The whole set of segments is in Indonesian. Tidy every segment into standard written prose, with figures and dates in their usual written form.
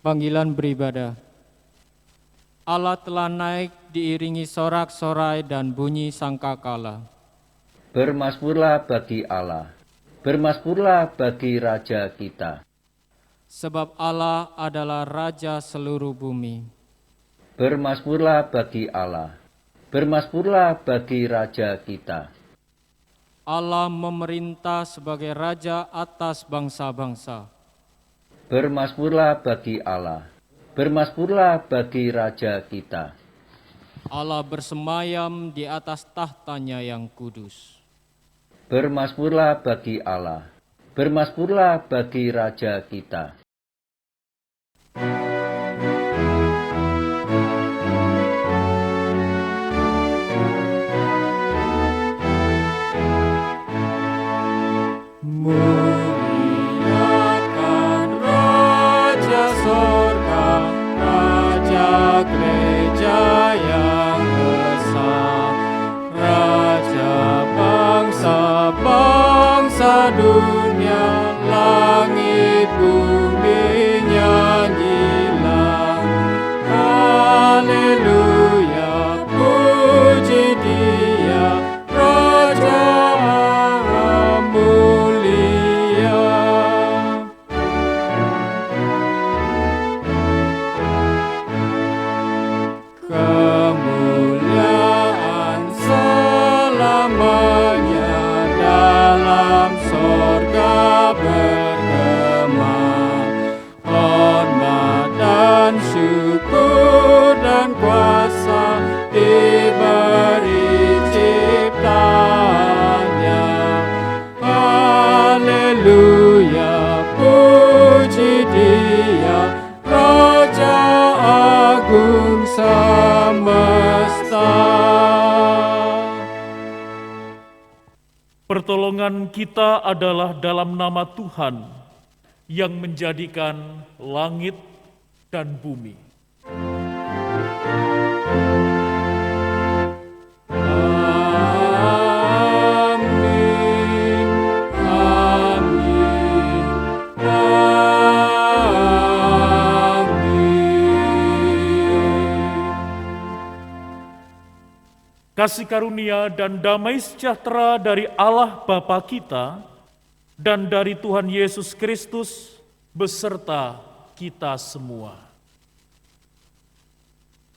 Panggilan beribadah. Allah telah naik diiringi sorak-sorai dan bunyi sangkakala. Bermasmurlah bagi Allah, bermasmurlah bagi Raja kita. Sebab Allah adalah Raja seluruh bumi. Bermasmurlah bagi Allah, bermasmurlah bagi Raja kita. Allah memerintah sebagai Raja atas bangsa-bangsa. Bermasmurlah bagi Allah, bermasmurlah bagi Raja kita. Allah bersemayam di atas tahtanya yang kudus. Bermasmurlah bagi Allah, bermasmurlah bagi Raja kita. Muliakan Raja Sorga, Raja Gereja yang esa, Raja bangsa-bangsa dunia, langit bumi nyanyilah. Haleluya, puji Dia, Raja mulia. Kemuliaan selamanya dalam sorga bergema. Hormat dan syukur dan kuasa diberi ciptanya. Haleluya, puji Dia, Raja Agung semesta. Pertolongan kita adalah dalam nama Tuhan yang menjadikan langit dan bumi. Amin, amin, amin. Kasih karunia dan damai sejahtera dari Allah Bapa kita dan dari Tuhan Yesus Kristus beserta kita semua.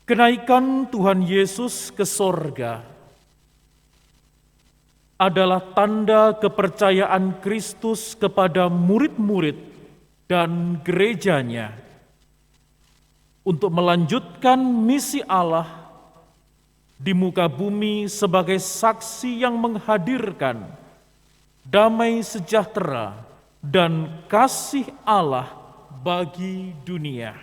Kenaikan Tuhan Yesus ke sorga adalah tanda kepercayaan Kristus kepada murid-murid dan gerejanya untuk melanjutkan misi Allah di muka bumi sebagai saksi yang menghadirkan damai sejahtera dan kasih Allah bagi dunia.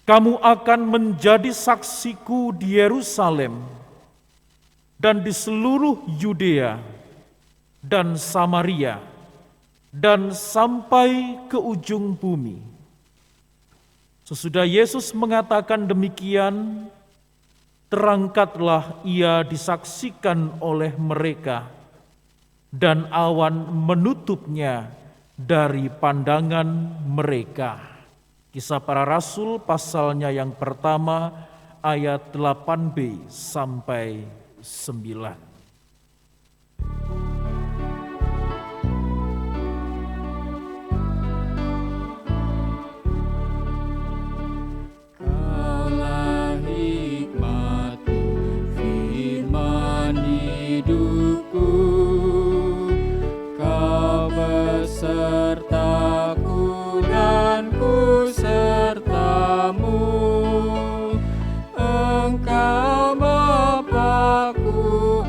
Kamu akan menjadi saksiku di Yerusalem dan di seluruh Yudea dan Samaria dan sampai ke ujung bumi. Sesudah Yesus mengatakan demikian, terangkatlah ia disaksikan oleh mereka, dan awan menutupnya dari pandangan mereka. Kisah Para Rasul pasalnya yang pertama ayat 8b sampai 9. Kaulah hikmatku, firman hidupku, Kau besertaku dan ku sertamu. Engkau Bapa-Ku,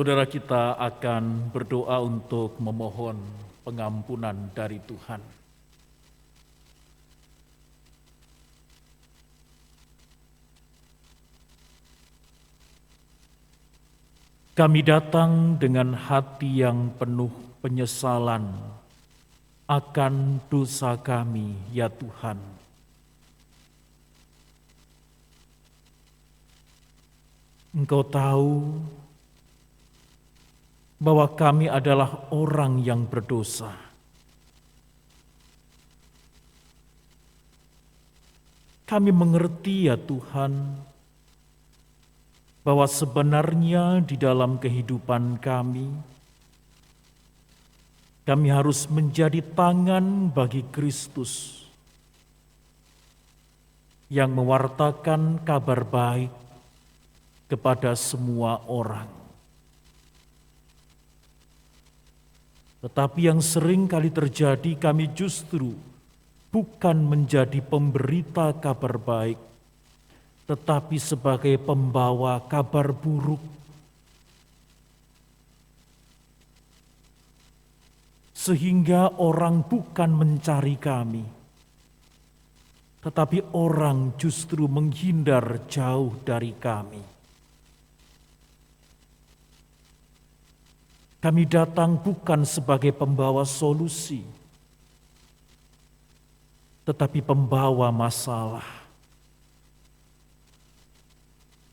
Saudara, kita akan berdoa untuk memohon pengampunan dari Tuhan. Kami datang dengan hati yang penuh penyesalan akan dosa kami, ya Tuhan. Engkau tahu bahwa kami adalah orang yang berdosa. Kami mengerti, ya Tuhan, bahwa sebenarnya di dalam kehidupan kami harus menjadi tangan bagi Kristus yang mewartakan kabar baik kepada semua orang. Tetapi yang sering kali terjadi, kami justru bukan menjadi pemberita kabar baik, tetapi sebagai pembawa kabar buruk. Sehingga orang bukan mencari kami, tetapi orang justru menghindar jauh dari kami. Kami datang bukan sebagai pembawa solusi, tetapi pembawa masalah.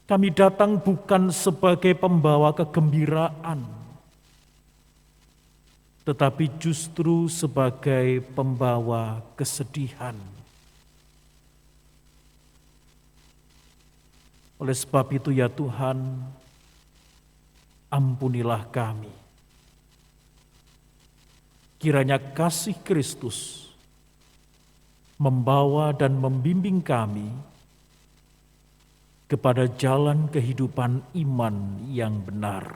Kami datang bukan sebagai pembawa kegembiraan, tetapi justru sebagai pembawa kesedihan. Oleh sebab itu, ya Tuhan, ampunilah kami. Kiranya kasih Kristus membawa dan membimbing kami kepada jalan kehidupan iman yang benar.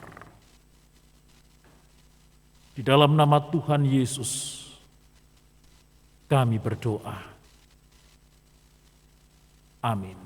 Di dalam nama Tuhan Yesus, kami berdoa. Amin.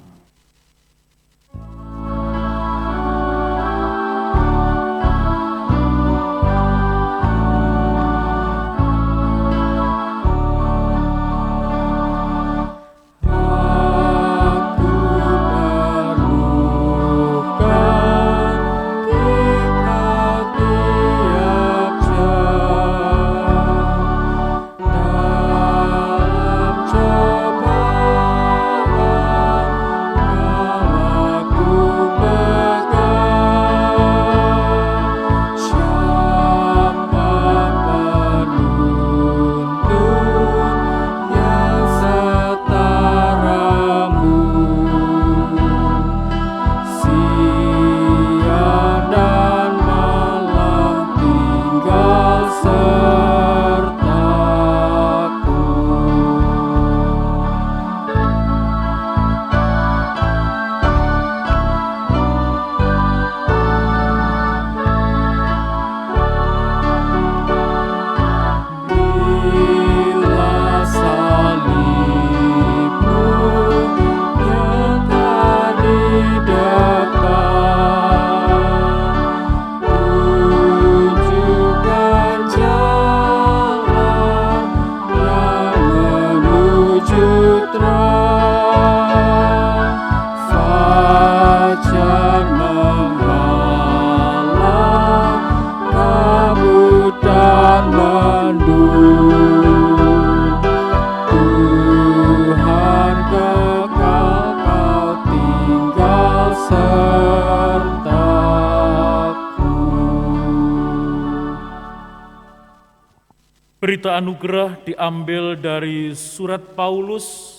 Berita anugerah diambil dari surat Paulus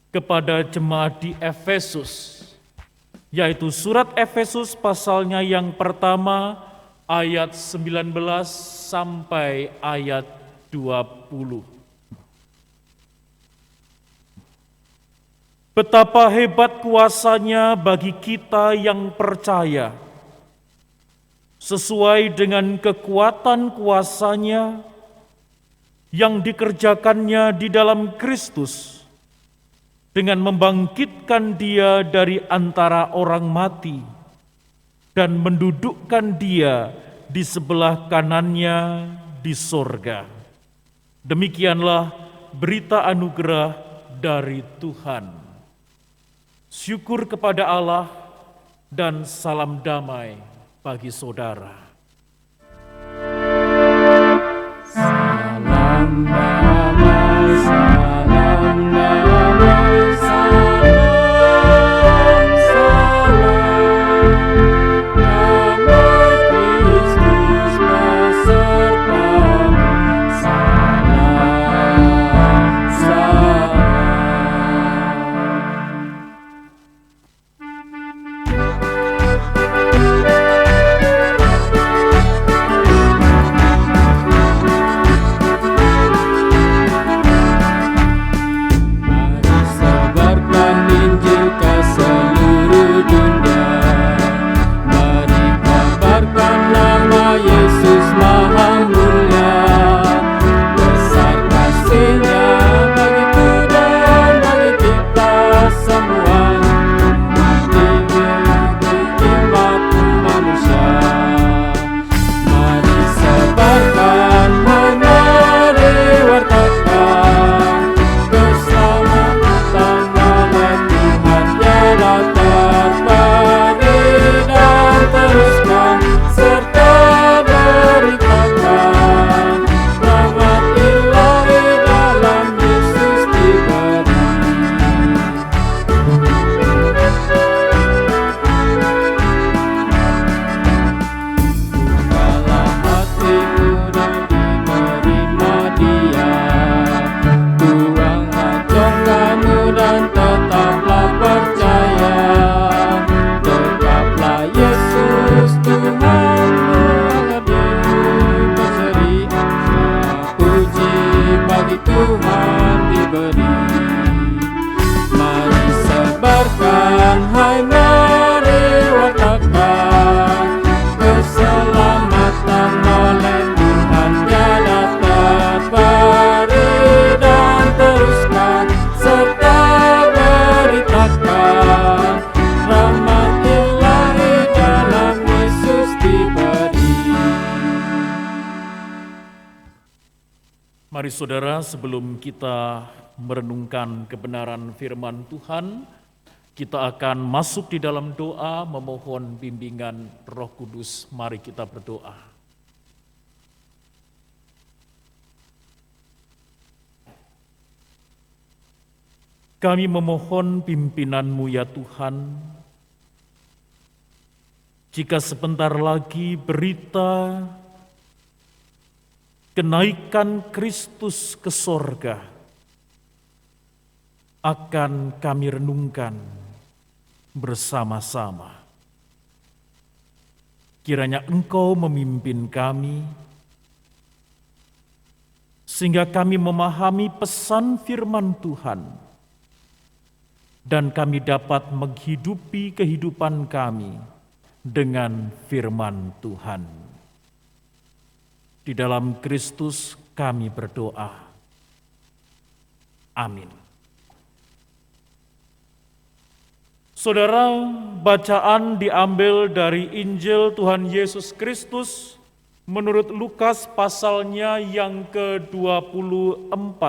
kepada jemaat di Efesus, yaitu surat Efesus pasalnya yang pertama ayat 19 sampai ayat 20. Betapa hebat kuasanya bagi kita yang percaya, sesuai dengan kekuatan kuasanya yang dikerjakannya di dalam Kristus, dengan membangkitkan Dia dari antara orang mati dan mendudukkan Dia di sebelah kanannya di sorga. Demikianlah berita anugerah dari Tuhan. Syukur kepada Allah dan salam damai bagi saudara. Salam damai, salam damai, salam, salam. Damai Kristus besertamu. Salam, salam. Mari sebarkan Injil ke seluruh dunia. Mari kabarkan nama Yesus Maha Mulia. Besar kasih-Nya bagiku dan bagi kita semua. Umat manusia. Mari sebarkan, mari wartakan keselamatan oleh Tuhan ialah terbagi dan teruskan serta beritakan rahmat ilahi dalam Yesus diberi. Bukalah hatimu dan diterima Dia. Buanglah congkamu dan tetaplah percaya. Tegaplah Yesus Tuhanmu agar hidup berseri. Puji bagi Tuhan diberi. Mari sebarkan, hai mari wartakan keselamatan oleh Tuhan tiada terberi dan teruskan serta beritakan rahmat ilahi dalam Yesus diberi. Mari saudara, sebelum kita merenungkan kebenaran firman Tuhan, kita akan masuk di dalam doa memohon bimbingan Roh Kudus. Mari kita berdoa. Kami memohon pimpinan-Mu ya Tuhan, jika sebentar lagi berita kenaikan Kristus ke sorga akan kami renungkan bersama-sama. Kiranya Engkau memimpin kami, sehingga kami memahami pesan firman Tuhan, dan kami dapat menghidupi kehidupan kami dengan firman Tuhan. Di dalam Kristus kami berdoa. Amin. Saudara, bacaan diambil dari Injil Tuhan Yesus Kristus menurut Lukas pasalnya yang ke-24,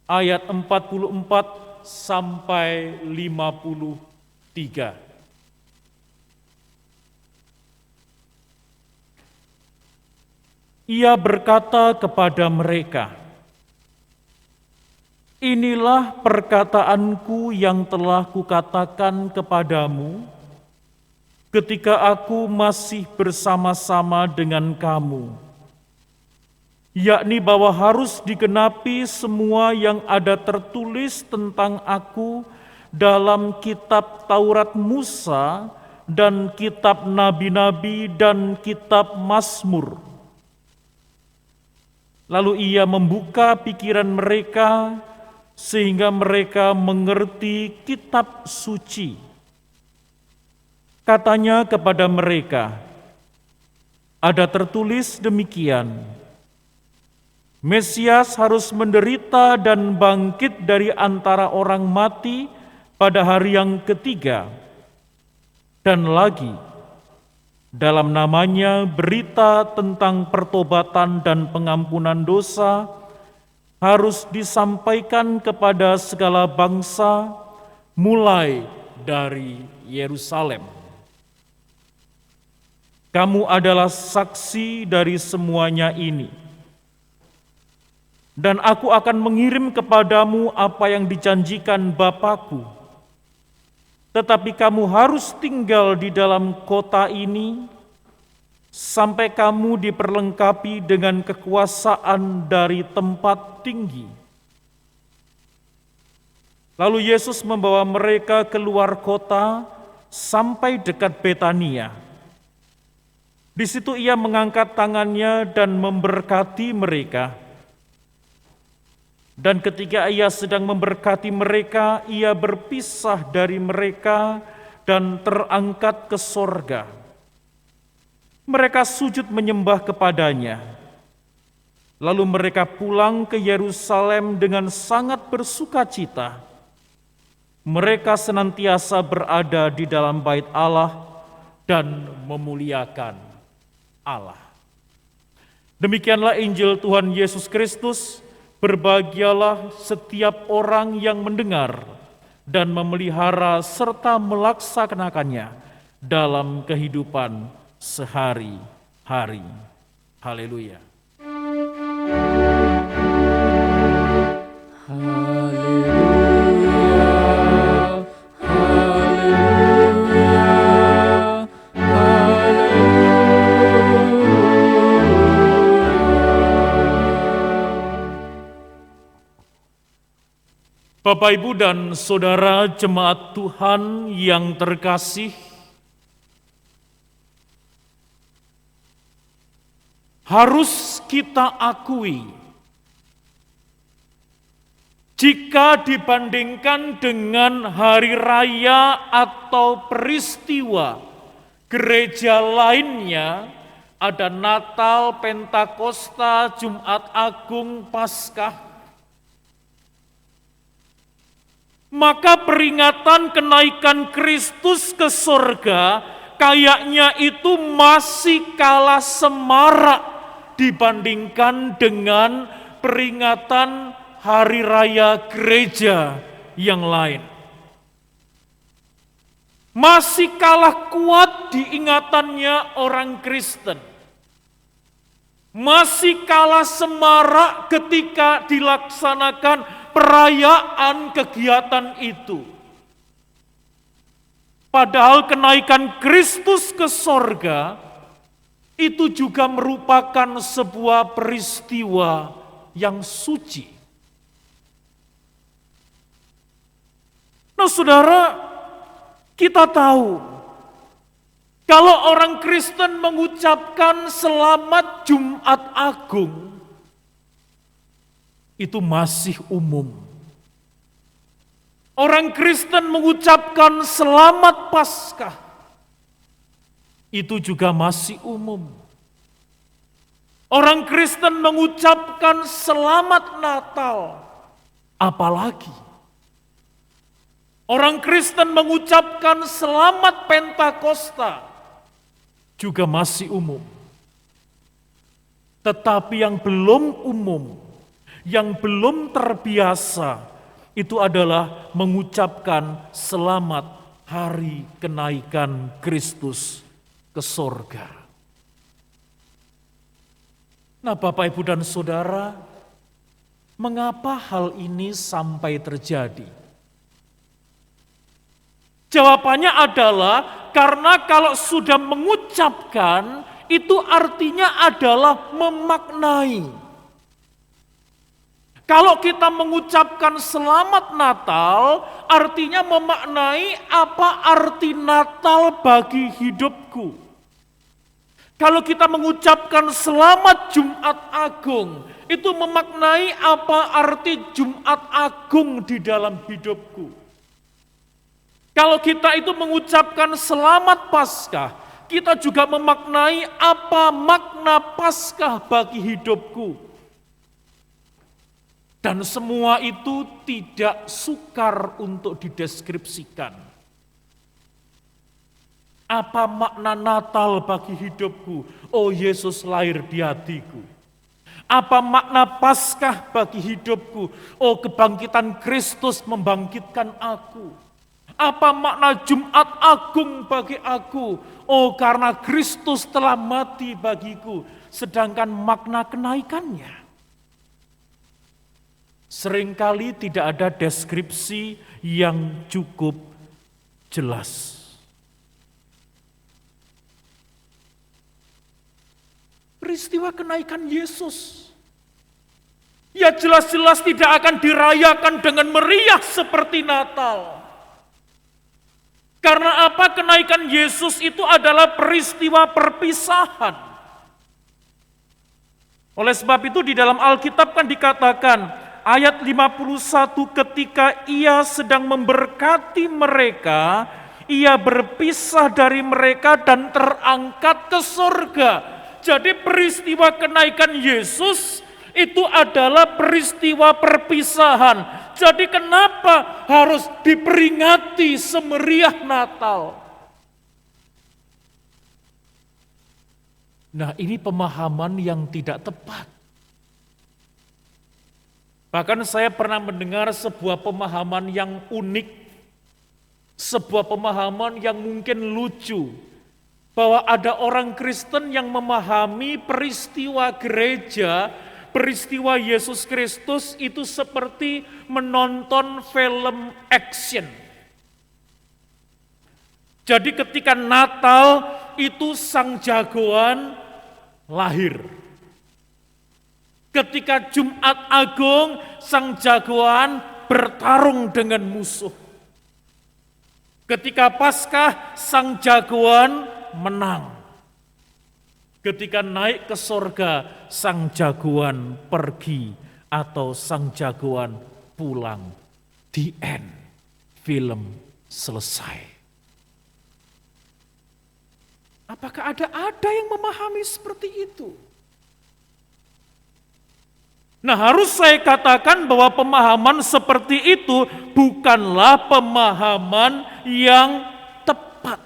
ayat 44 sampai 53. Ia berkata kepada mereka, "Inilah perkataanku yang telah kukatakan kepadamu ketika aku masih bersama-sama dengan kamu, yakni bahwa harus digenapi semua yang ada tertulis tentang aku dalam kitab Taurat Musa dan kitab nabi-nabi dan kitab Mazmur." Lalu ia membuka pikiran mereka sehingga mereka mengerti kitab suci. Katanya kepada mereka, ada tertulis demikian, Mesias harus menderita dan bangkit dari antara orang mati pada hari yang ketiga, Dan lagi, dalam namanya berita tentang pertobatan dan pengampunan dosa harus disampaikan kepada segala bangsa, mulai dari Yerusalem. Kamu adalah saksi dari semuanya ini. Dan aku akan mengirim kepadamu apa yang dijanjikan Bapa-Ku. Tetapi kamu harus tinggal di dalam kota ini sampai kamu diperlengkapi dengan kekuasaan dari tempat tinggi. Lalu Yesus membawa mereka keluar kota sampai dekat Betania. Di situ ia mengangkat tangannya dan memberkati mereka. Dan ketika ia sedang memberkati mereka, ia berpisah dari mereka dan terangkat ke sorga. Mereka sujud menyembah kepadanya. Lalu mereka pulang ke Yerusalem dengan sangat bersukacita. Mereka senantiasa berada di dalam bait Allah dan memuliakan Allah. Demikianlah Injil Tuhan Yesus Kristus. Berbahagialah setiap orang yang mendengar dan memelihara serta melaksanakannya dalam kehidupan sehari-hari. Haleluya. Bapak, Ibu, dan Saudara jemaat Tuhan yang terkasih, harus kita akui, jika dibandingkan dengan hari raya atau peristiwa gereja lainnya, ada Natal, Pentakosta, Jumat Agung, Paskah, maka peringatan kenaikan Kristus ke sorga kayaknya itu masih kalah semarak dibandingkan dengan peringatan hari raya gereja yang lain. Masih kalah kuat diingatannya orang Kristen. Masih kalah semarak ketika dilaksanakan perayaan kegiatan itu. Padahal kenaikan Kristus ke sorga itu juga merupakan sebuah peristiwa yang suci. Nah, saudara, kita tahu kalau orang Kristen mengucapkan selamat Jumat Agung, itu masih umum. Orang Kristen mengucapkan selamat Paskah, itu juga masih umum. Orang Kristen mengucapkan selamat Natal, apalagi. Orang Kristen mengucapkan selamat Pentakosta, juga masih umum. Tetapi yang belum umum, yang belum terbiasa, itu adalah mengucapkan selamat hari kenaikan Kristus ke sorga. Nah, Bapak, Ibu, dan Saudara, mengapa hal ini sampai terjadi? Jawabannya adalah karena kalau sudah mengucapkan, itu artinya adalah memaknai. Kalau kita mengucapkan selamat Natal, artinya memaknai apa arti Natal bagi hidupku. Kalau kita mengucapkan selamat Jumat Agung, itu memaknai apa arti Jumat Agung di dalam hidupku. Kalau kita itu mengucapkan selamat Paskah, kita juga memaknai apa makna Paskah bagi hidupku. Dan semua itu tidak sukar untuk dideskripsikan. Apa makna Natal bagi hidupku? Oh, Yesus lahir di hatiku. Apa makna Paskah bagi hidupku? Oh, kebangkitan Kristus membangkitkan aku. Apa makna Jumat Agung bagi aku? Oh, karena Kristus telah mati bagiku. Sedangkan makna kenaikannya seringkali tidak ada deskripsi yang cukup jelas. Peristiwa kenaikan Yesus, ya jelas-jelas tidak akan dirayakan dengan meriah seperti Natal. Karena apa? Kenaikan Yesus itu adalah peristiwa perpisahan. Oleh sebab itu di dalam Alkitab kan dikatakan, ayat 51, ketika ia sedang memberkati mereka, ia berpisah dari mereka dan terangkat ke surga. Jadi peristiwa kenaikan Yesus itu adalah peristiwa perpisahan. Jadi kenapa harus diperingati semeriah Natal? Nah, ini pemahaman yang tidak tepat. Bahkan saya pernah mendengar sebuah pemahaman yang unik, sebuah pemahaman yang mungkin lucu, bahwa ada orang Kristen yang memahami peristiwa gereja, peristiwa Yesus Kristus itu seperti menonton film action. Jadi ketika Natal itu sang jagoan lahir. Ketika Jumat Agung sang jagoan bertarung dengan musuh. Ketika Paskah sang jagoan menang. Ketika naik ke sorga, sang jagoan pergi atau sang jagoan pulang. The end. Film selesai. Apakah ada yang memahami seperti itu? Nah, harus saya katakan bahwa pemahaman seperti itu bukanlah pemahaman yang tepat.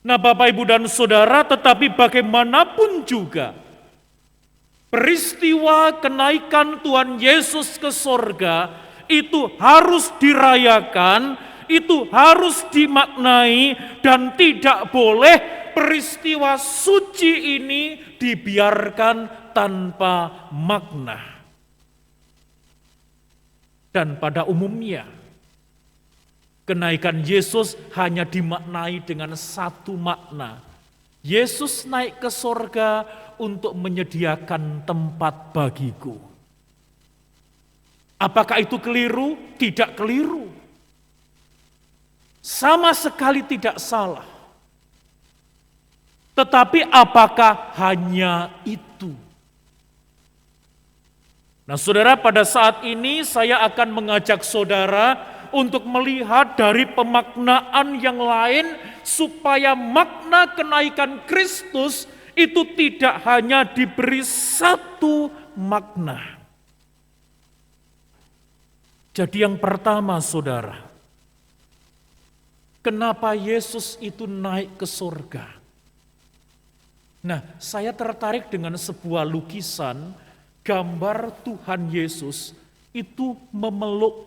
Nah, Bapak, Ibu, dan Saudara, tetapi bagaimanapun juga, peristiwa kenaikan Tuhan Yesus ke sorga itu harus dirayakan, itu harus dimaknai, dan tidak boleh peristiwa suci ini dibiarkan tanpa makna. Dan pada umumnya, kenaikan Yesus hanya dimaknai dengan satu makna. Yesus naik ke sorga untuk menyediakan tempat bagiku. Apakah itu keliru? Tidak keliru. Sama sekali tidak salah. Tetapi apakah hanya itu? Nah, saudara, pada saat ini saya akan mengajak saudara untuk melihat dari pemaknaan yang lain supaya makna kenaikan Kristus itu tidak hanya diberi satu makna. Jadi yang pertama, saudara, kenapa Yesus itu naik ke surga? Nah, saya tertarik dengan sebuah lukisan gambar Tuhan Yesus itu memeluk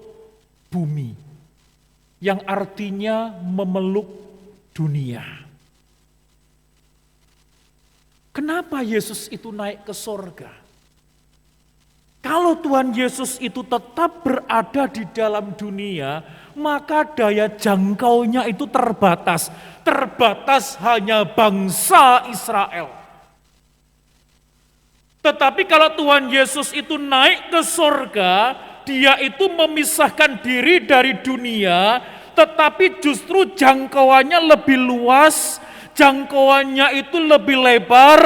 bumi, yang artinya memeluk dunia. Kenapa Yesus itu naik ke surga? Kalau Tuhan Yesus itu tetap berada di dalam dunia, maka daya jangkaunya itu terbatas. Terbatas hanya bangsa Israel. Tetapi kalau Tuhan Yesus itu naik ke surga, dia itu memisahkan diri dari dunia, tetapi justru jangkauannya lebih luas, jangkauannya itu lebih lebar,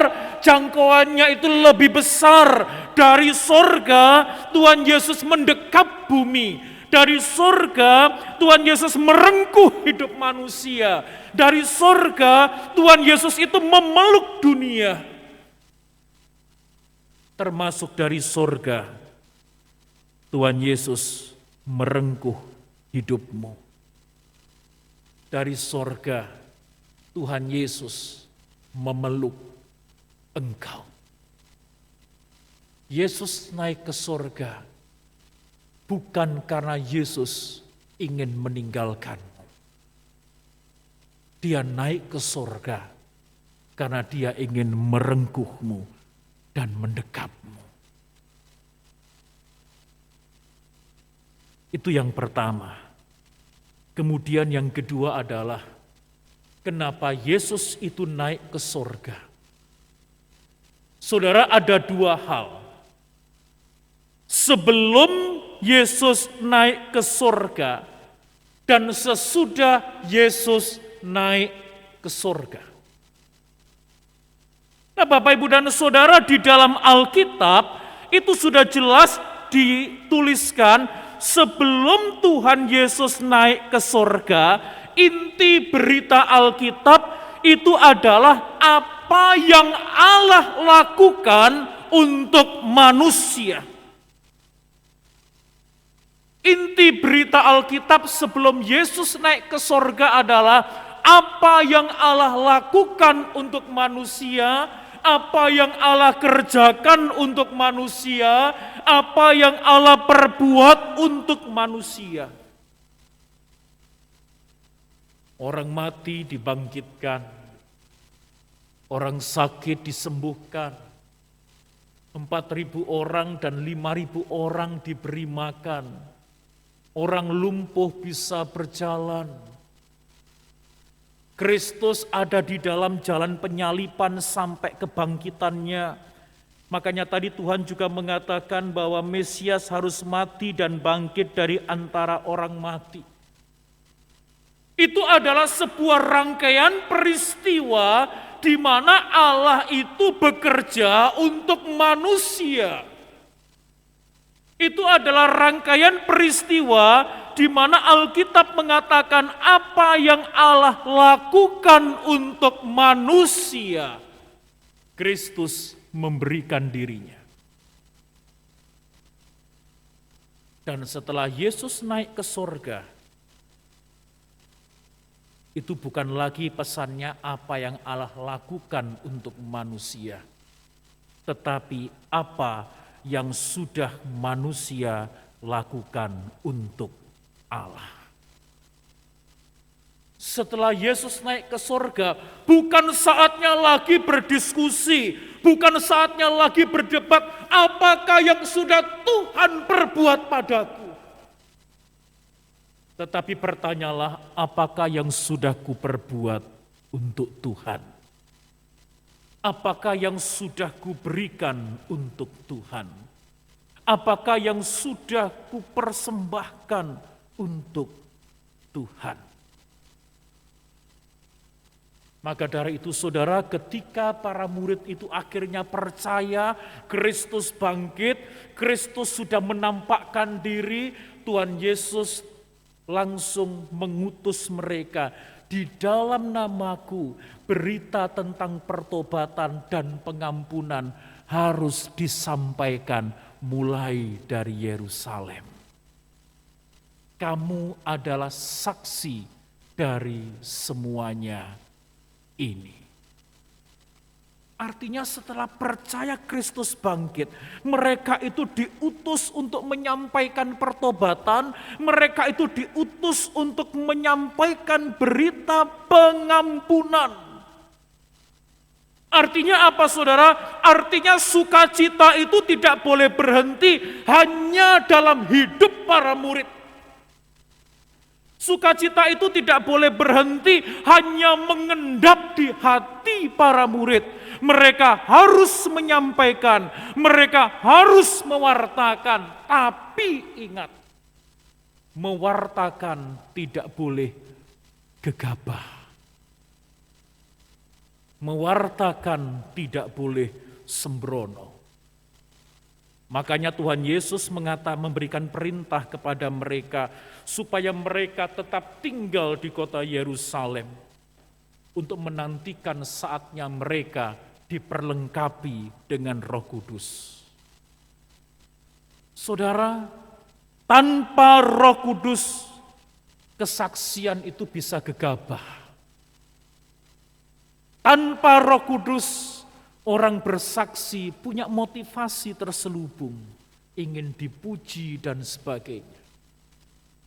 jangkauannya itu lebih besar. Dari surga, Tuhan Yesus mendekap bumi. Dari surga, Tuhan Yesus merengkuh hidup manusia. Dari surga, Tuhan Yesus itu memeluk dunia. Termasuk dari surga, Tuhan Yesus merengkuh hidupmu. dari sorga Tuhan Yesus memeluk engkau. Yesus naik ke sorga bukan karena Yesus ingin meninggalkanmu. Dia naik ke sorga karena dia ingin merengkuhmu dan mendekapmu. Itu yang pertama. Kemudian yang kedua adalah kenapa Yesus itu naik ke sorga. Saudara, ada dua hal. Sebelum Yesus naik ke sorga dan sesudah Yesus naik ke sorga. Nah, Bapak, Ibu, dan Saudara, di dalam Alkitab itu sudah jelas dituliskan sebelum Tuhan Yesus naik ke sorga, inti berita Alkitab itu adalah apa yang Allah lakukan untuk manusia. Inti berita Alkitab sebelum Yesus naik ke sorga adalah apa yang Allah lakukan untuk manusia, apa yang Allah kerjakan untuk manusia, apa yang Allah perbuat untuk manusia. Orang mati dibangkitkan, orang sakit disembuhkan, 4.000 orang dan 5.000 orang diberi makan, orang lumpuh bisa berjalan. Kristus ada di dalam jalan penyalipan sampai kebangkitannya. Makanya tadi Tuhan juga mengatakan bahwa Mesias harus mati dan bangkit dari antara orang mati. Itu adalah sebuah rangkaian peristiwa di mana Allah itu bekerja untuk manusia. Itu adalah rangkaian peristiwa di mana Alkitab mengatakan apa yang Allah lakukan untuk manusia. Kristus memberikan dirinya. Dan setelah Yesus naik ke sorga, itu bukan lagi pesannya apa yang Allah lakukan untuk manusia, tetapi apa yang sudah manusia lakukan untuk Allah. Setelah Yesus naik ke sorga, bukan saatnya lagi berdiskusi, bukan saatnya lagi berdebat, apakah yang sudah Tuhan perbuat padaku. Tetapi bertanyalah, apakah yang sudah kuperbuat untuk Tuhan? Apakah yang sudah kuberikan untuk Tuhan? Apakah yang sudah kupersembahkan untuk Tuhan? Maka dari itu saudara, ketika para murid itu akhirnya percaya Kristus bangkit, Kristus sudah menampakkan diri, Tuhan Yesus langsung mengutus mereka, di dalam namaku berita tentang pertobatan dan pengampunan harus disampaikan mulai dari Yerusalem. Kamu adalah saksi dari semuanya ini. Artinya setelah percaya Kristus bangkit, mereka itu diutus untuk menyampaikan pertobatan, mereka itu diutus untuk menyampaikan berita pengampunan. Artinya apa saudara? Artinya sukacita itu tidak boleh berhenti hanya dalam hidup para murid. Sukacita itu tidak boleh berhenti hanya mengendap di hati para murid. Mereka harus menyampaikan, mereka harus mewartakan. Tapi ingat, mewartakan tidak boleh gegabah. Mewartakan tidak boleh sembrono. Makanya Tuhan Yesus memberikan perintah kepada mereka supaya mereka tetap tinggal di kota Yerusalem untuk menantikan saatnya mereka diperlengkapi dengan Roh Kudus. Saudara, tanpa Roh Kudus kesaksian itu bisa gegabah. Tanpa Roh Kudus, orang bersaksi punya motivasi terselubung, ingin dipuji dan sebagainya.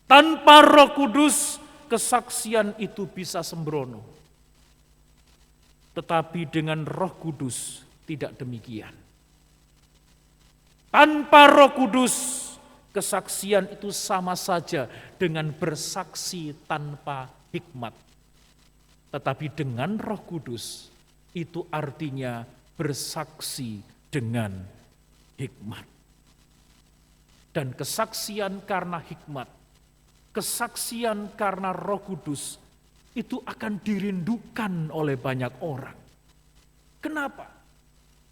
Tanpa Roh Kudus, kesaksian itu bisa sembrono. Tetapi dengan Roh Kudus tidak demikian. Tanpa Roh Kudus, kesaksian itu sama saja dengan bersaksi tanpa hikmat. Tetapi dengan Roh Kudus, itu artinya bersaksi dengan hikmat. Dan kesaksian karena hikmat, kesaksian karena Roh Kudus, itu akan dirindukan oleh banyak orang. Kenapa?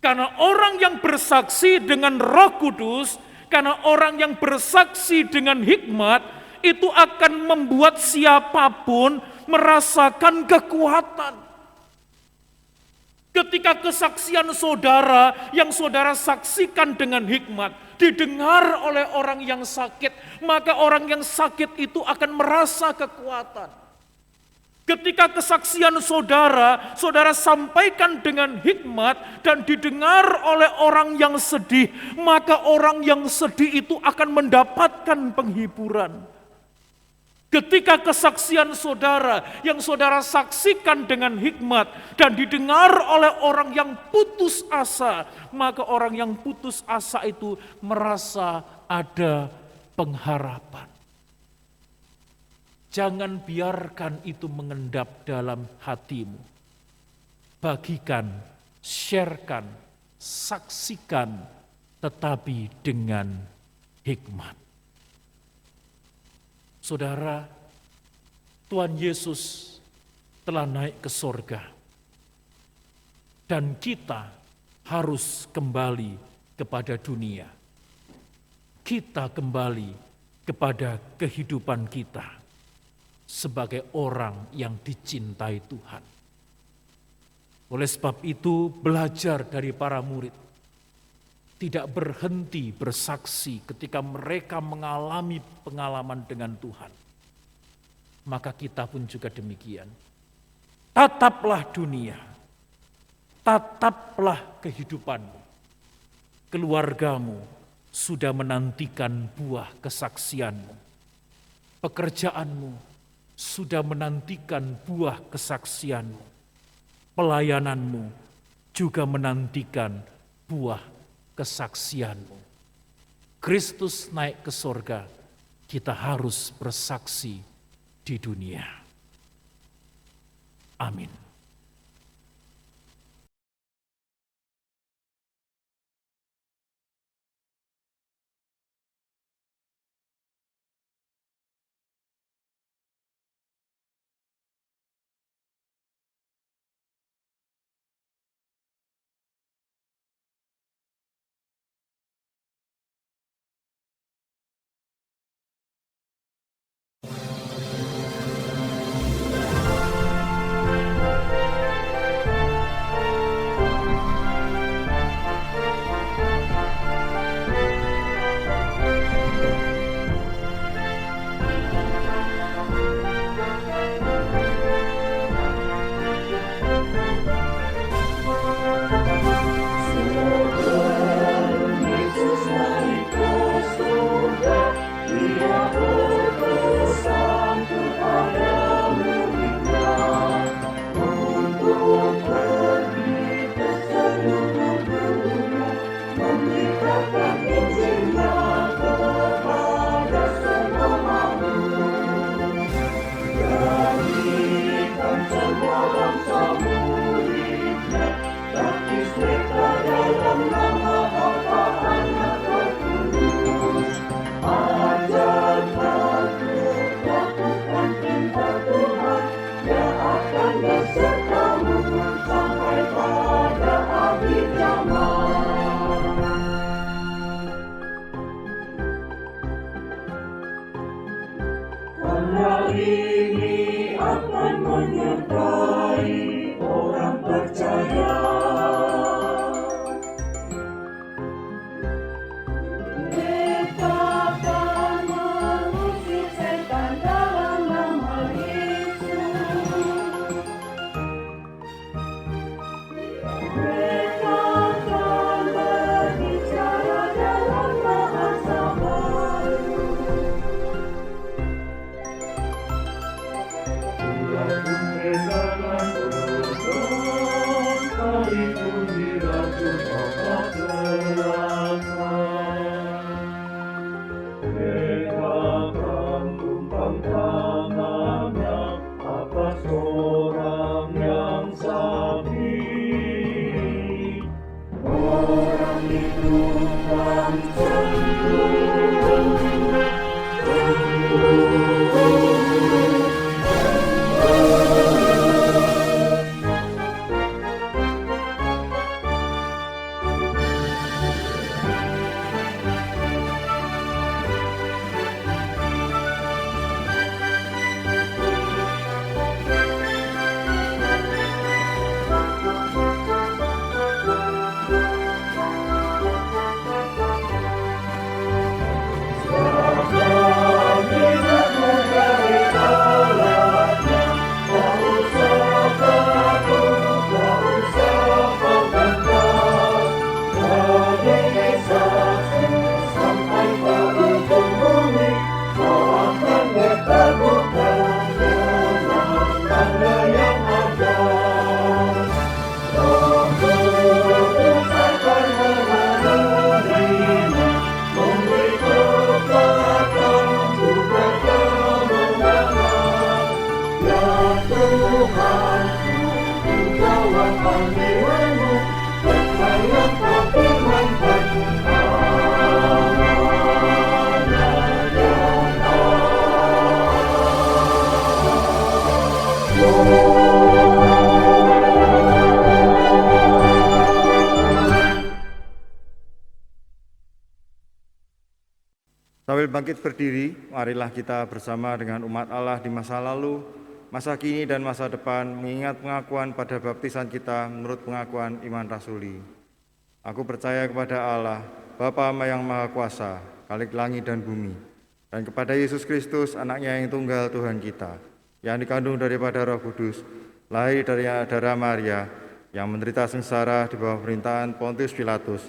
Karena orang yang bersaksi dengan Roh Kudus, karena orang yang bersaksi dengan hikmat, itu akan membuat siapapun merasakan kekuatan. Ketika kesaksian saudara yang saudara saksikan dengan hikmat didengar oleh orang yang sakit, maka orang yang sakit itu akan merasa kekuatan. Ketika kesaksian saudara, saudara sampaikan dengan hikmat dan didengar oleh orang yang sedih, maka orang yang sedih itu akan mendapatkan penghiburan. Ketika kesaksian saudara yang saudara saksikan dengan hikmat dan didengar oleh orang yang putus asa, maka orang yang putus asa itu merasa ada pengharapan. Jangan biarkan itu mengendap dalam hatimu. Bagikan, sharekan, saksikan, tetapi dengan hikmat. Saudara, Tuhan Yesus telah naik ke sorga. Dan kita harus kembali kepada dunia. Kita kembali kepada kehidupan kita sebagai orang yang dicintai Tuhan. Oleh sebab itu, belajar dari para murid. Tidak berhenti bersaksi ketika mereka mengalami pengalaman dengan Tuhan. Maka kita pun juga demikian. Tataplah dunia. Tataplah kehidupanmu. Keluargamu sudah menantikan buah kesaksianmu. Pekerjaanmu sudah menantikan buah kesaksianmu. Pelayananmu juga menantikan buah kesaksianmu. Kristus naik ke sorga, kita harus bersaksi di dunia. Amin. Sambil bangkit berdiri, marilah kita bersama dengan umat Allah di masa lalu, masa kini dan masa depan mengingat pengakuan pada baptisan kita menurut pengakuan iman rasuli. Aku percaya kepada Allah, Bapa yang Maha Kuasa, Khalik langit dan bumi, dan kepada Yesus Kristus, anaknya yang tunggal Tuhan kita, yang dikandung daripada Roh Kudus, lahir dari darah Maria, yang menderita sengsara di bawah pemerintahan Pontius Pilatus,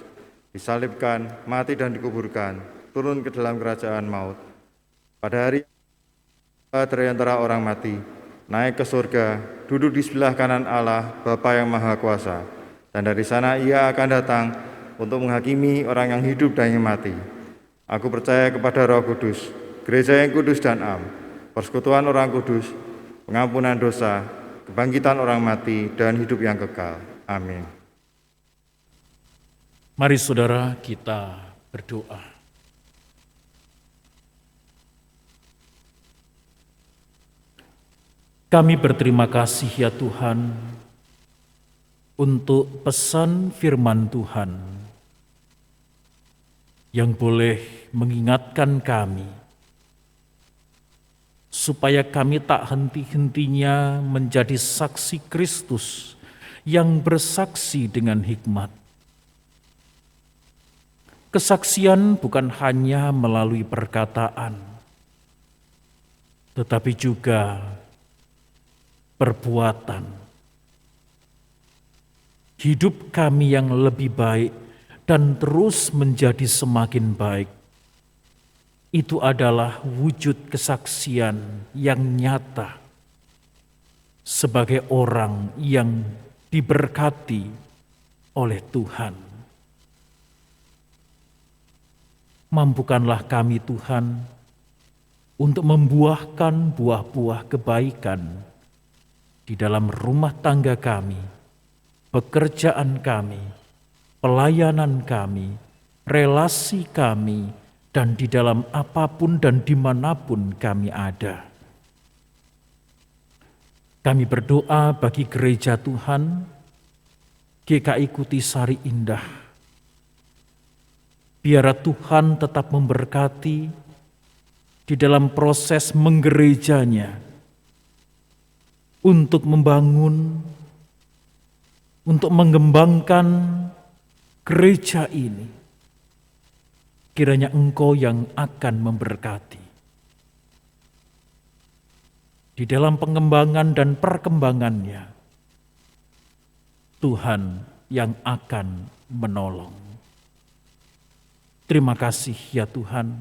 disalibkan, mati dan dikuburkan, turun ke dalam kerajaan maut. Pada hari dari antara orang mati, naik ke surga, duduk di sebelah kanan Allah, Bapa yang Maha Kuasa, dan dari sana ia akan datang untuk menghakimi orang yang hidup dan yang mati. Aku percaya kepada Roh Kudus, gereja yang kudus dan am, persekutuan orang kudus, pengampunan dosa, kebangkitan orang mati, dan hidup yang kekal. Amin. Mari saudara kita berdoa. Kami berterima kasih ya Tuhan untuk pesan firman Tuhan yang boleh mengingatkan kami supaya kami tak henti-hentinya menjadi saksi Kristus yang bersaksi dengan hikmat. Kesaksian bukan hanya melalui perkataan, tetapi juga perbuatan. Hidup kami yang lebih baik dan terus menjadi semakin baik, itu adalah wujud kesaksian yang nyata sebagai orang yang diberkati oleh Tuhan. Mampukanlah kami Tuhan untuk membuahkan buah-buah kebaikan di dalam rumah tangga kami, pekerjaan kami, pelayanan kami, relasi kami, dan di dalam apapun dan dimanapun kami ada. Kami berdoa bagi gereja Tuhan, GKI Kutisari Indah. Biar Tuhan tetap memberkati di dalam proses menggerejanya, untuk membangun, untuk mengembangkan gereja ini. Kiranya Engkau yang akan memberkati. Di dalam pengembangan dan perkembangannya, Tuhan yang akan menolong. Terima kasih ya Tuhan.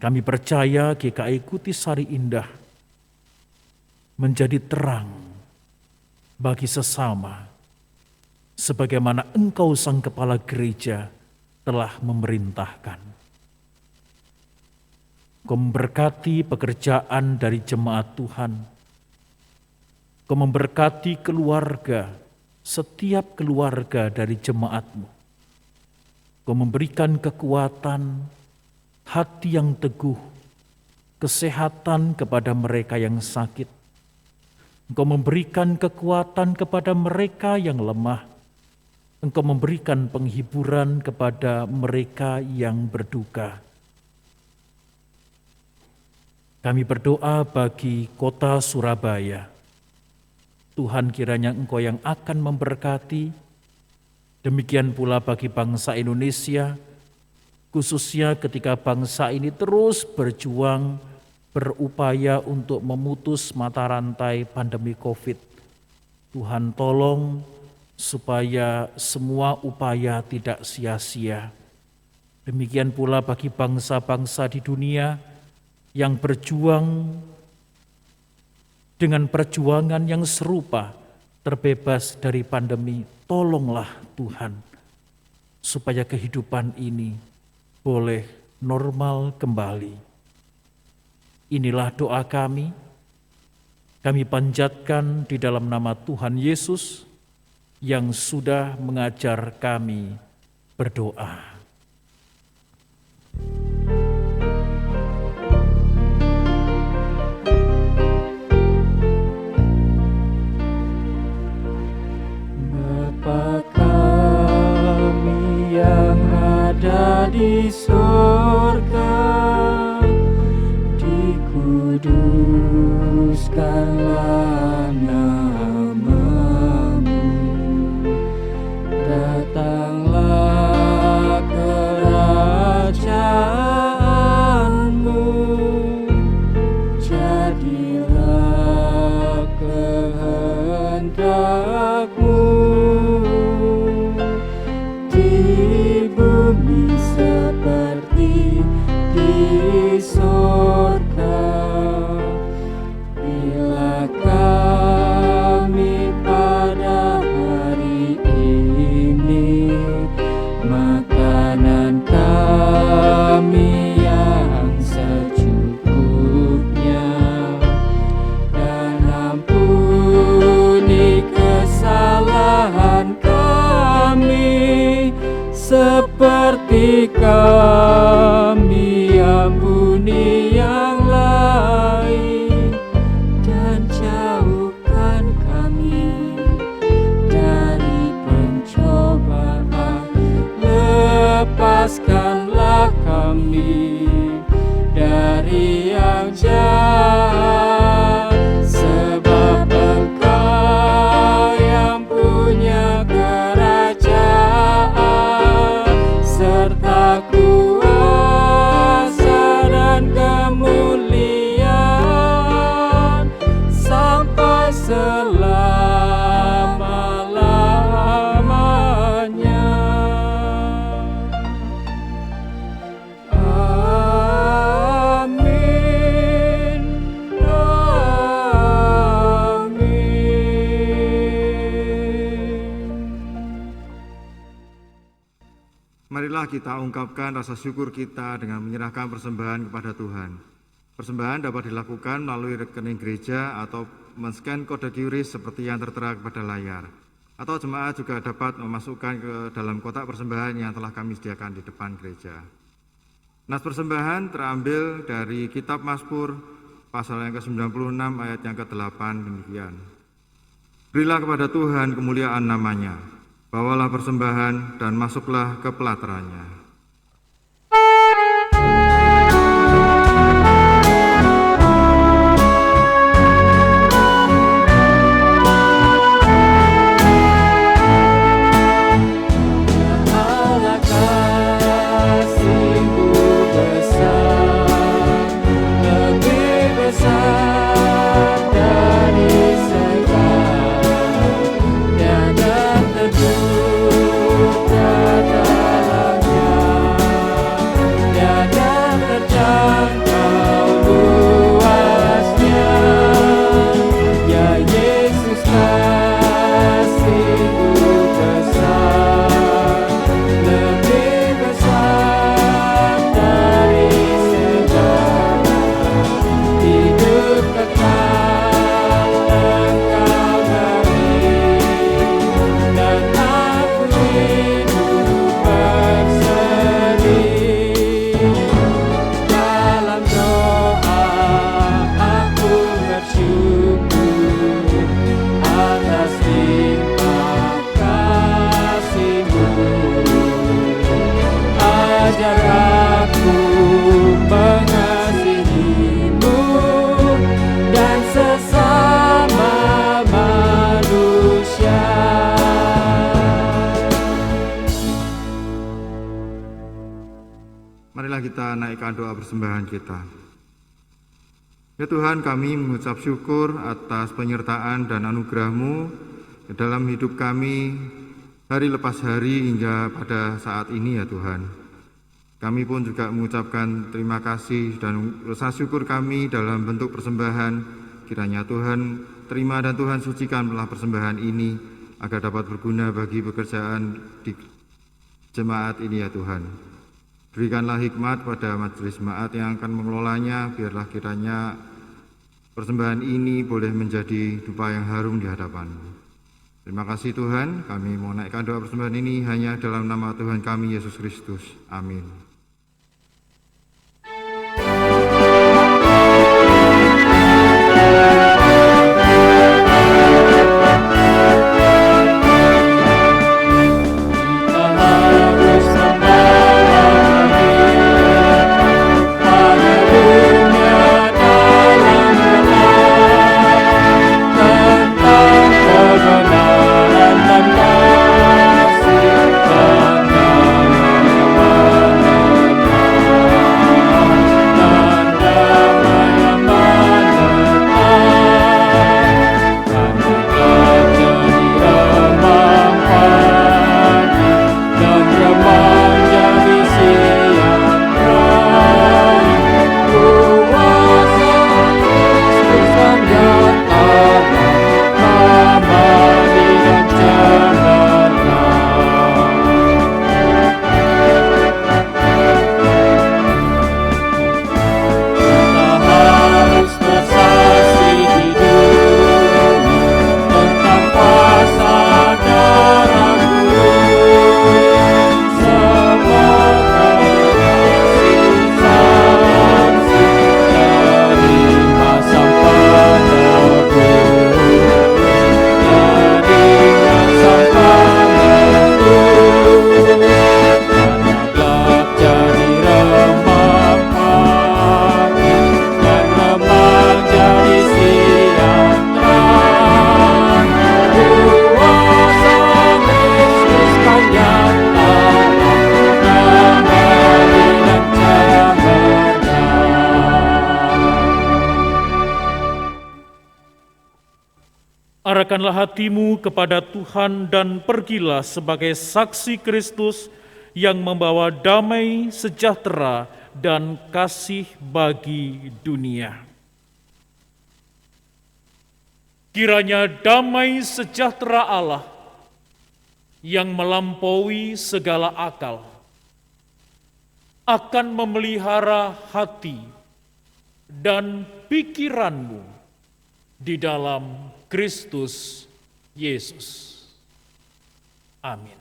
Kami percaya GKI Kutisari Indah menjadi terang bagi sesama, sebagaimana Engkau Sang Kepala Gereja telah memerintahkan. Kau memberkati pekerjaan dari jemaat Tuhan. Kau memberkati keluarga, setiap keluarga dari jemaat-Mu. Kau memberikan kekuatan, hati yang teguh, kesehatan kepada mereka yang sakit. Engkau memberikan kekuatan kepada mereka yang lemah. Engkau memberikan penghiburan kepada mereka yang berduka. Kami berdoa bagi kota Surabaya. Tuhan, kiranya Engkau yang akan memberkati. Demikian pula bagi bangsa Indonesia, khususnya ketika bangsa ini terus berjuang, berupaya untuk memutus mata rantai pandemi COVID. Tuhan, tolong supaya semua upaya tidak sia-sia. Demikian pula bagi bangsa-bangsa di dunia yang berjuang dengan perjuangan yang serupa, terbebas dari pandemi. Tolonglah Tuhan, supaya kehidupan ini boleh normal kembali. Inilah doa kami panjatkan di dalam nama Tuhan Yesus yang sudah mengajar kami berdoa. Bapa kami yang ada di surga, dikuduskanlah nama-Mu, datanglah kerajaan-Mu, jadilah kehendak-Mu di bumi seperti di surga. Bila kami pada hari ini makanan kami yang secukupnya, dan ampuni kesalahan kami seperti kami ampuni yang lain, dan jauhkan kami dari pencobaan, lepaskanlah kami dari yang jahat, sebab Engkau yang punya kerajaan serta kuasa dan kemuliaan sampai selama-lamanya. Amin. Marilah kita ungkapkan rasa syukur kita dengan menyerahkan persembahan kepada Tuhan. Persembahan dapat dilakukan melalui rekening gereja atau men-scan kode QRIS seperti yang tertera pada layar. Atau jemaat juga dapat memasukkan ke dalam kotak persembahan yang telah kami sediakan di depan gereja. Nas persembahan terambil dari Kitab Mazmur pasal yang ke-96 ayat yang ke-8 demikian. Berilah kepada Tuhan kemuliaan namanya, bawalah persembahan dan masuklah ke pelatarannya. Dalam Marilah kita naikkan doa persembahan kita. Ya Tuhan, kami mengucap syukur atas penyertaan dan anugerah-Mu dalam hidup kami hari lepas hari hingga pada saat ini ya Tuhan. Kami pun juga mengucapkan terima kasih dan rasa syukur kami dalam bentuk persembahan. Kiranya Tuhan terima dan Tuhan sucikanlah persembahan ini agar dapat berguna bagi pekerjaan di jemaat ini ya Tuhan. Berikanlah hikmat pada majelis jemaat yang akan mengelolanya, biarlah kiranya persembahan ini boleh menjadi dupa yang harum di hadapan-Mu. Terima kasih Tuhan, kami mau naikkan doa persembahan ini hanya dalam nama Tuhan kami Yesus Kristus. Amin. Arahkanlah hatimu kepada Tuhan dan pergilah sebagai saksi Kristus yang membawa damai, sejahtera, dan kasih bagi dunia. Kiranya damai sejahtera Allah yang melampaui segala akal akan memelihara hati dan pikiranmu di dalam Kristus Yesus. Amin.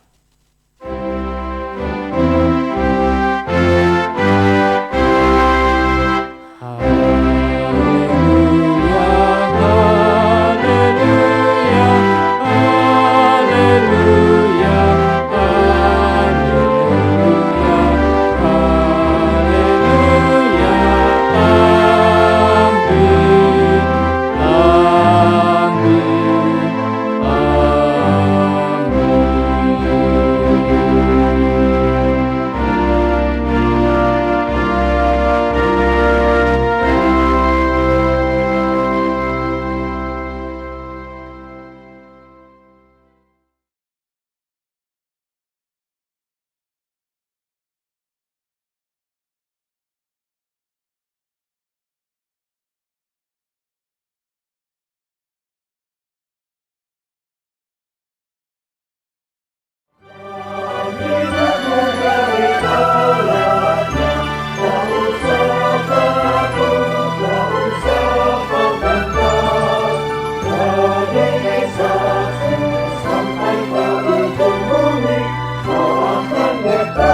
Sampai ke ujung bumi, kau akan datang.